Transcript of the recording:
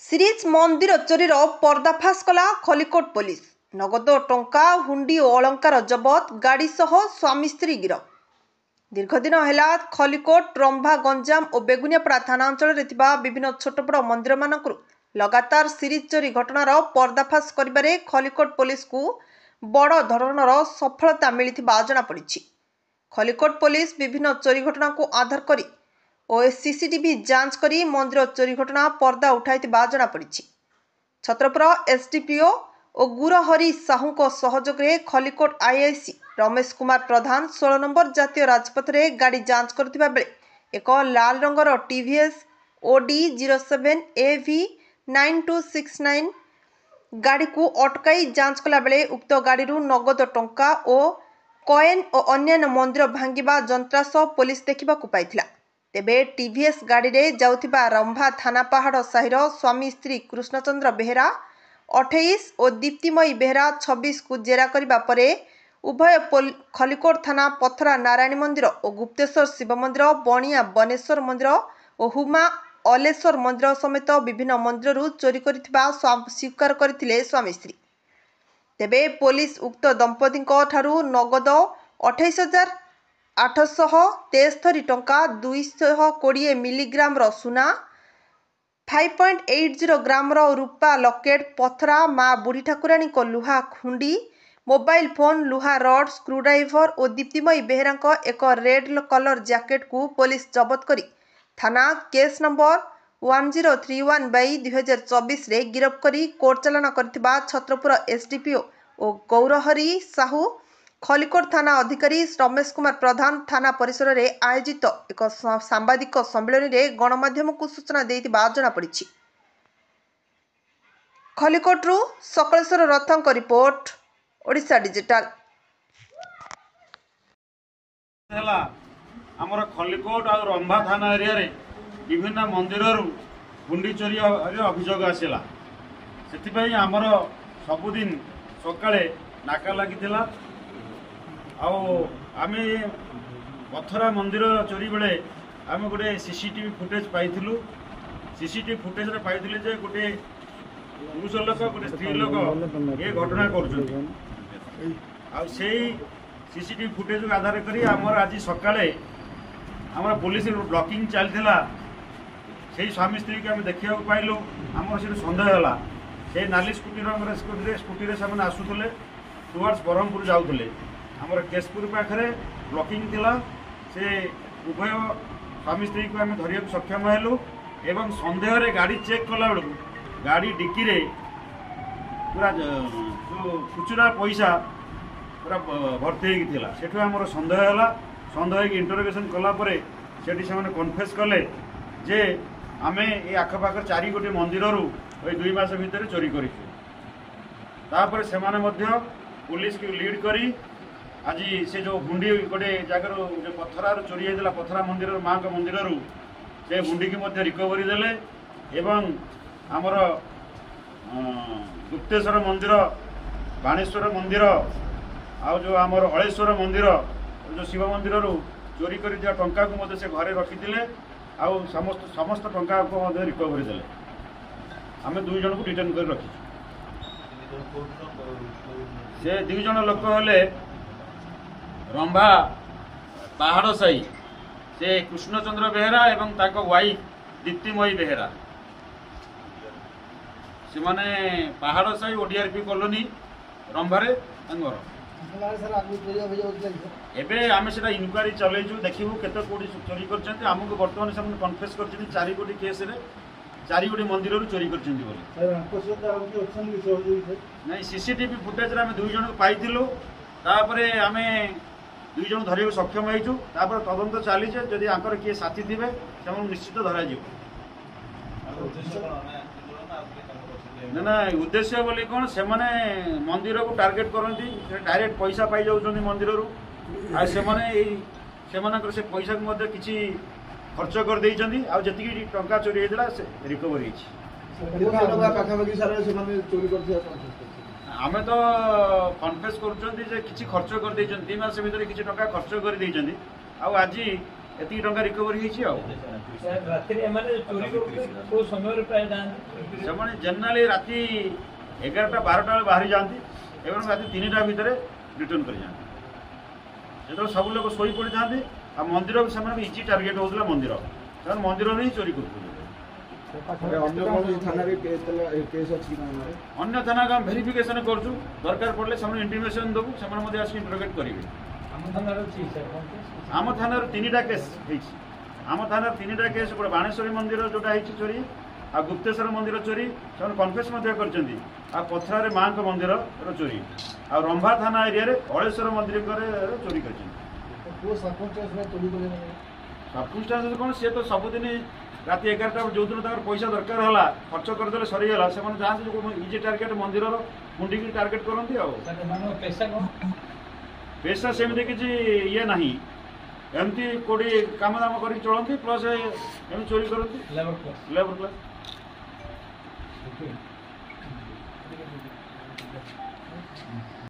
Series मंदिर चोरीर पर्दाफाश कला खलिकोट पुलिस। नगद टंका हुंडी और अलंकार जबत गाड़ी सह स्वामी स्त्री गिरफ। दीर्घदिन है खलिकोट रंभा गंजाम और बेगुनियापड़ा थाना अंचल विभिन्न छोट बड़ मंदिर मानक लगातार सिरीज चोरी घटनार पर्दाफाश करिबारे खलिकोट पुलिस को बड़ धरणर सफलता मिलिथिबा जणापड़ी। खलिकोट पुलिस विभिन्न चोरी घटना को आधार करी और सीसीटीवी जांच करी मंदिर चोरी घटना पर्दा उठाई जणापड़ी। छत्रपुर एसडीपीओ और गुरहरी साहू सहयोग में खलिकोट आईआईसी रमेश कुमार प्रधान 16 नंबर जातीय राजपथ में गाड़ी जांच करथिबा बेले एक लाल रंगर टीवीएस ओडी 07 AV 9269 गाड़ी को अटकाई जांच कला बेले उक्त गाड़ी नगद टंका और कॉइन और अन्य मंदिर भांगिबा जंत्रांश पुलिस देखा पाइथिला। तेबे टीवीएस गाड़ी रे जाउथिबा रंभा थाना पहाड़ साहिर स्वामी स्त्री कृष्णचंद्र बेहेरा 28 और दीप्तिमयी बेहेरा 26 को जेरा करिबा परे उभय खलिकोट थाना पथरा नारायणी मंदिर और गुप्तेश्वर शिव मंदिर बणिया बनेश्वर मंदिर और हुमा अलेश्वर मंदिर समेत विभिन्न मंदिर चोरी करिथिबा स्वीकार करथिले स्वामी स्त्री। तेबे पुलिस उक्त दंपति ठारू नगद 28,873 टंका 220 मिलीग्राम सुना 5.80 ग्राम रूपा लकेट पथरा माँ बुढ़ी ठाकुराणी को लुहा खुंडी मोबाइल फोन लुहा रड स्क्रूड्राइवर और दीप्तिमयी बेहेरा एक रेड कलर जैकेट को पुलिस जबत करी थाना केस नंबर 1031/2024 रे गिरफ करी कोर्ट चालान करथिबा छत्रपुर एसडीपीओ और गौरहरी साहू खलिकोट थाना अधिकारी रमेश कुमार प्रधान थाना परिसर में आयोजित एक सांबादिक सम्मेलन में गणमाध्यम को सूचना देइतिबा जणापड़ी। खलिकोटरू सकलेश्वर रथंक रिपोर्ट ओडिशा डिजिटल। आमर खलिकोट और रंभा थाना एरिया रे विभिन्न मंदिर हुंडी चोरी अभियोग आसला से आमर सबुदिन सकाळे नाका लगी आमे पथरा मंदिर चोरी बेले आम गोटे सीसीटीवी फुटेज पाइलु। सीसीटीवी फुटेज पाइलु जे गोटे पुरुष लोक गोटे स्त्री लोक ये घटना कर सीसीटीवी फुटेज आधार करी आमर आज सकाळे आम पुलिस ब्लॉकिंग चलता से स्वामी स्त्री की आम देखा पाइलु। आम से सन्देह है से नाली स्कूटी से आसुले टुवर्ड्स ब्रह्मपुर जाऊे आमर केशपुर पाखे ब्लॉकिंग थिला से उभय स्वामी स्त्री को आम धरिया सक्षम हेलु एवं सन्देह रे गाड़ी चेक कला बेलू गाड़ी डिक्की रे पूरा जो खुचुरा पैसा पूरा भर्ती होता से आमर सन्देह है। सन्देह की इंटरोगेशन कलापर से कन्फेस कले जे आमे ये आखपाख 4 गोटे मंदिर 2 मास भितर चोरी कर पुलिस की लीड करी आज से जो हुंडी गोटे जगार जो पथरार चोरी होता पथरा मंदिर माँ का मंदिर से हुंडी की रिकवरी देले एवं आमर गुप्तेश्वर मंदिर बाणेश्वर मंदिर आ जो आमर हलेश्वर मंदिर जो शिव मंदिर चोरी कर टंका को से घरे रखी समस्त टंका को रिकवरी देले आम 2 जन को रिटर्न कर रखी से 2 जन लोक हेले रंभा पहाड़ साई से कृष्णचंद्र बेहेरा एवं ताको वाइफ दीप्तिमयी बेहेरा से माने पहाड़ साई ओडीआरपी कॉलोनी रंभारे एबे आमे सेटा इनक्वारी चलैछु देखिबु केते कोडी चोरी करछन्ते हमको वर्तमान से कन्फेस करछन्ते 4 कोटी केस रे 4 गोटी मंदिर चोरी करछन्ते बोली नहीं सीसीटीवी फुटेज रे आमे 2 जन को पाइथिलु तापरे आमे 2 जन धरिया सक्षम होइछु तापर तदंत चली जदि आंकर किए साथी थिबे से निश्चित धरा जिवो ना उद्देश्य बोली कौन से माने मंदिर को टार्गेट करती डायरेक्ट पैसा पाई जाऊँ मंदिर से पैसा को किसी खर्च कर देइछन्ती आ जति टंका चोरी होता से रिकवरी आमे तो कन्फेस कर किसी खर्च कर 2 मास भितर किसी टंका खर्च कर आज एति टंका रिकवरी होईछि आ रात्रि एमाने चोरी करते को समय रे प्राय जान ସେମାନେ ଜେନେରାଲି ରାତି 11ଟା 12ଟା ବେଳେ ବାହାରି ଯାଆନ୍ତି ଏବଂ ରାତି 3ଟା ଭିତରେ ରିଟର୍ନ କରି ଯାଆନ୍ତି। ଯେତେବେଳେ ସବୁ ଲୋକ ଶୋଇ ପଡ଼ିଥାନ୍ତି ଆଉ ମନ୍ଦିର ସେମାନେ ଇଜି ଟାର୍ଗେଟ୍ ହେଉଥିଲା ମନ୍ଦିର, ସେମାନେ ମନ୍ଦିରରେ ହିଁ ଚୋରି କରୁଥିଲେ। ଅନ୍ୟ ଥାନାକୁ ଆମେ ଭେରିଫିକେସନ୍ କରୁଛୁ, ଦରକାର ପଡ଼ିଲେ ସେମାନେ ଇଣ୍ଟିମେସନ୍ ଦେବୁ, ସେମାନେ ମଧ୍ୟ ଆସିକି ଇଣ୍ଟରୋଗେଟ୍ କରିବେ। ଆମ ଥାନାରୁ 3ଟା କେସ୍ ହେଇଛି। ଆମ ଥାନାର 3ଟା କେସ୍, ଗୋଟେ ବାଣେଶ୍ୱରୀ ମନ୍ଦିର ଯେଉଁଟା ହେଇଛି ଚୋରି, ଆଉ ଗୁପ୍ତେଶ୍ୱର ମନ୍ଦିର ଚୋରି ସେମାନେ କନଫେସ୍ ମଧ୍ୟ କରିଛନ୍ତି, ଆଉ ପଥରାରେ ମାଆଙ୍କ ମନ୍ଦିରର ଚୋରି, ଆଉ ରମ୍ଭା ଥାନା ଏରିଆରେ ଅଳେଶ୍ୱର ମନ୍ଦିରରେ ଚୋରି କରିଛନ୍ତି। ସର୍କମଷ୍ଟାନ୍ସ କ'ଣ, ସିଏ ତ ସବୁଦିନ ରାତି 11ଟା ଯେଉଁଦିନ ତାଙ୍କର ପଇସା ଦରକାର ହେଲା, ଖର୍ଚ୍ଚ କରିଦେଲେ ସରିଗଲା, ସେମାନେ ଯାଆନ୍ତି ଇଜି ଟାର୍ଗେଟ୍ ମନ୍ଦିରର ମୁଣ୍ଡିକି ଟାର୍ଗେଟ୍ କରନ୍ତି। ଆଉ ପେସା ସେମିତି କିଛି ଇଏ ନାହିଁ, ଏମିତି କୋଉଠି କାମ ଦାମ କରିକି ଚଳନ୍ତି, ପ୍ଲସ୍ ଏମିତି ଚୋରି କରନ୍ତି, ଲେବର କ୍ଲାସ୍।